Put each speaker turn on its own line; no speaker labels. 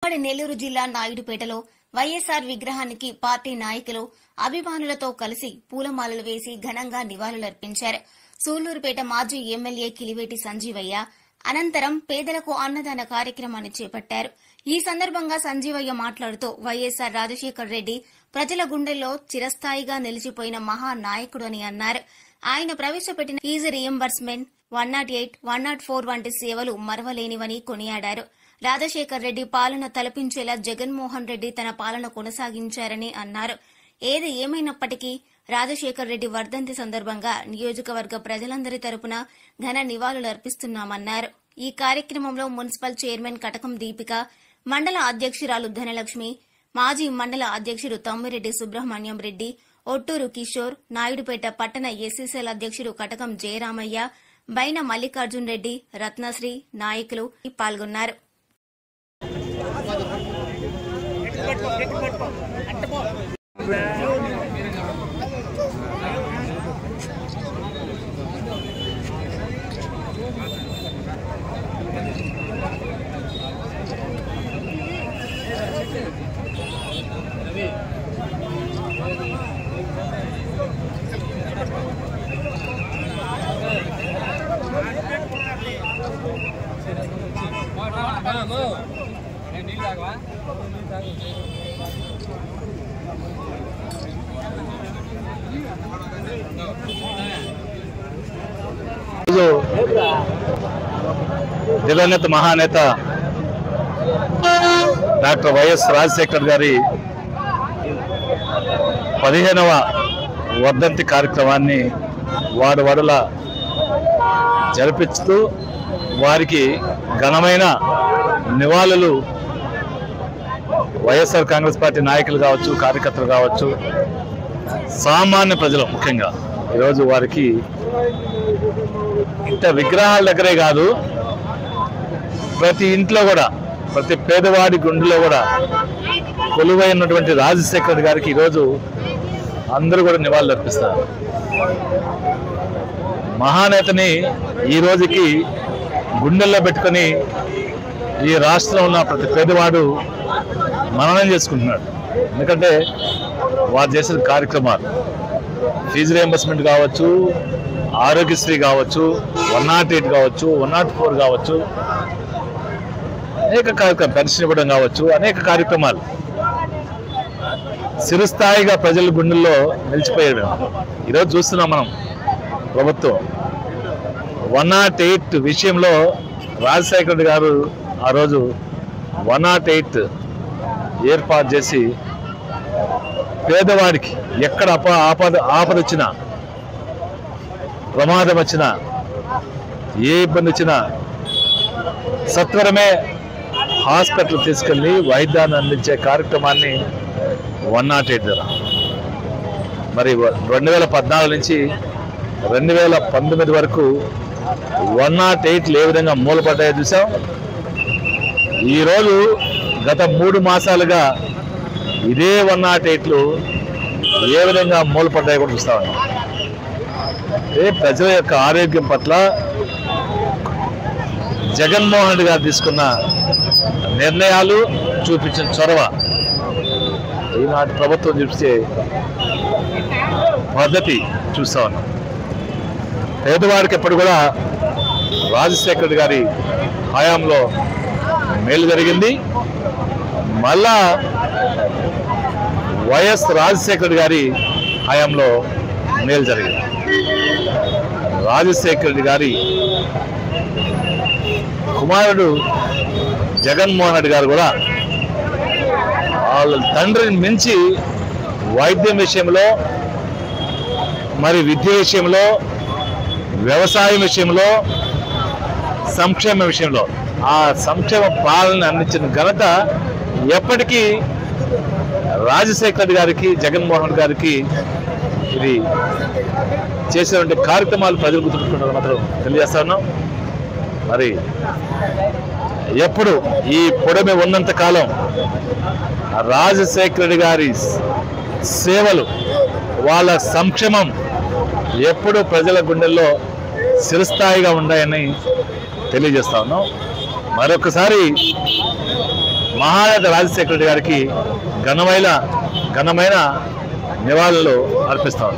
ఉమ్మడి నెల్లూరు జిల్లా నాయుడుపేటలో వైఎస్ఆర్ విగ్రహానికి పార్టీ నాయకులు అభిమానులతో కలిసి పూలమాలలు వేసి ఘనంగా నివాళులర్పించారు. సూళ్లూరుపేట మాజీ ఎమ్మెల్యే కిలివేటి సంజీవయ్య అనంతరం పేదలకు అన్నదాన కార్యక్రమాన్ని చేపట్టారు. ఈ సందర్భంగా సంజీవయ్య మాట్లాడుతూ వైఎస్ఆర్ రాజశేఖర్ రెడ్డి ప్రజల గుండెల్లో చిరస్థాయిగా నిలిచిపోయిన మహానాయకుడు అని అన్నారు. ఆయన ప్రవేశపెట్టిన ఫీజు రీయింబర్స్మెంట్ 108, 104 వంటి సేవలు మరవలేనివని కొనియాడారు. రాజశేఖర్ రెడ్డి పాలన తలపించేలా జగన్మోహన్ రెడ్డి తన పాలన కొనసాగించారని అన్నారు. ఏది ఏమైనప్పటికీ రాజశేఖర్ రెడ్డి వర్ధంతి సందర్భంగా నియోజకవర్గ ప్రజలందరి తరపున ఘన నివాళులర్పిస్తున్నామన్నారు. ఈ కార్యక్రమంలో మున్సిపల్ చైర్మన్ కటకం దీపిక, మండల అధ్యక్షురాలు ధనలక్ష్మి, మాజీ మండల అధ్యక్షుడు తమ్మిరెడ్డి సుబ్రహ్మణ్యం రెడ్డి, ఒట్టూరు కిషోర్, నాయుడుపేట పట్టణ ఎస్సీసీఎల్ అధ్యక్షుడు కటకం జయరామయ్య, బైన మల్లికార్జున్ రెడ్డి, రత్నశ్రీ నాయకులు పాల్గొన్నారు.
దివంగత మహానేత డాక్టర్ వైఎస్ రాజశేఖర్ గారి 15వ వర్ధంతి కార్యక్రమాన్ని వాడవాడల జరిపిస్తూ వారికి ఘనమైన నివాళులు వైఎస్ఆర్ కాంగ్రెస్ పార్టీ నాయకులు కావచ్చు, కార్యకర్తలు కావచ్చు, సామాన్య ప్రజలు ముఖ్యంగా ఈరోజు వారికి ఇంత విగ్రహాల దగ్గరే కాదు, ప్రతి ఇంట్లో కూడా, ప్రతి పేదవాడి గుండెలో కూడా కొలువైనటువంటి రాజశేఖర్ గారికి ఈరోజు అందరూ కూడా నివాళులు అర్పిస్తారు. మహానేతని ఈ రోజుకి గుండెల్లో పెట్టుకొని ఈ రాష్ట్రంలో ఉన్న ప్రతి పేదవాడు మననం చేసుకుంటున్నాడు. ఎందుకంటే వారు చేసిన కార్యక్రమాలు ఫీజు రియంబర్స్మెంట్ కావచ్చు, ఆరోగ్యశ్రీ కావచ్చు, 108 కావచ్చు, 104 కావచ్చు, అనేక కార్యక్రమాలు, పెన్షన్ ఇవ్వడం కావచ్చు, అనేక కార్యక్రమాలు చిరస్థాయిగా ప్రజల గుండెల్లో నిలిచిపోయాడు. ఈరోజు చూస్తున్నాం మనం ప్రభుత్వం 108 విషయంలో రాజశేఖర్ గారు ఆ రోజు 108 ఏర్పాటు చేసి పేదవాడికి ఎక్కడ ఆపద వచ్చినా, ప్రమాదం వచ్చినా, ఏ ఇబ్బంది వచ్చినా సత్వరమే హాస్పిటల్ తీసుకెళ్ళి వైద్యాన్ని అందించే కార్యక్రమాన్ని 108 ద్వారా మరి 2014 నుంచి 2019 వరకు 108 ఏ విధంగా మూలపడ్డాయో చూసాం. ఈరోజు గత 3 మాసాలుగా ఇదే 108లు ఏ విధంగా మూలపడ్డాయో కూడా చూస్తా ఉన్నాం. ప్రజల యొక్క ఆరోగ్యం పట్ల జగన్మోహన్ రెడ్డి గారు తీసుకున్న నిర్ణయాలు, చూపించిన చొరవ, ఈనాటి ప్రభుత్వం చూపించే పద్ధతి చూస్తా ఉన్నాం. పేదవాడికి ఎప్పుడు కూడా రాజశేఖర్ గారి హయాంలో మేలు జరిగింది. మళ్ళా వైఎస్ రాజశేఖర్ గారి హయాంలో మేలు జరిగింది. రాజశేఖర్ గారి కుమారుడు జగన్మోహన్ రెడ్డి గారు కూడా వాళ్ళ తండ్రిని మించి వైద్యం విషయంలో, మరి విద్య విషయంలో, వ్యవసాయం విషయంలో, సంక్షేమ విషయంలో ఆ సంక్షేమ పాలన అందించిన ఘనత ఎప్పటికీ రాజశేఖర్ గారికి, జగన్మోహన్ గారికి ఇది చేసినటువంటి కార్యక్రమాలు ప్రజలు గుర్తుపెట్టుకుంటారు మాత్రం తెలియజేస్తా ఉన్నాం. మరి ఎప్పుడు ఈ పొడమి ఉన్నంత కాలం రాజశేఖర్ గారి సేవలు, వాళ్ళ సంక్షేమం ఎప్పుడు ప్రజల గుండెల్లో చిరస్థాయిగా ఉన్నాయని తెలియజేస్తా ఉన్నాం. మరొకసారి మహానేత రాజశేఖర రెడ్డి గారికి ఘనమైన నివాళులు అర్పిస్తాం.